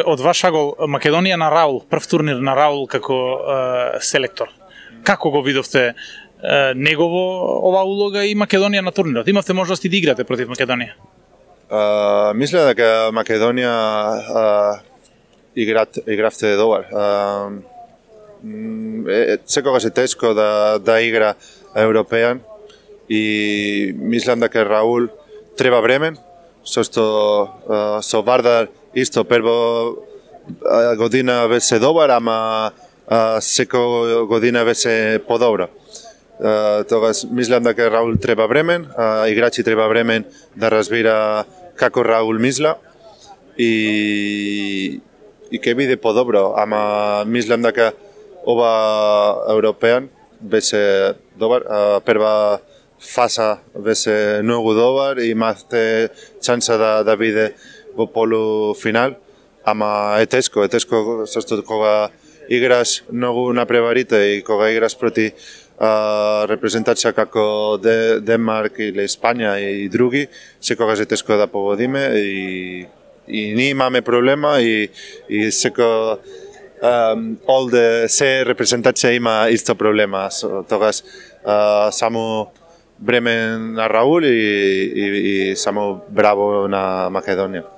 Од вашаго Македонија на Раул, прв турнир на Раул како селектор. Како го видовте негово ова улога и Македонија на турнирот? Имавте можности да играте против Македонија? Мисля дека Македонија игравте добар. Секогаш е тешко да игра европејан и мислам дека Раул треба време, со Вардар исто прво година беше добар, ама секоја година беше подобро. Тогаш мислам дека Раул треба време, играчи треба време да разбира како Раул мисла и ќе биде подобро, ама мислам дека ова европејан беше добар. Прва фаза беше многу добар и имате шанса да биде во полуфинал, ама е тешко, кога играш многу на преварите и кога играш проти репрезентација како Денмарк или Испања и други, секогаш е тешко да погодиме и ние имаме проблема и секој олде се репрезентација има исто проблема, тогаш само време на Раул и само браво на Македонија.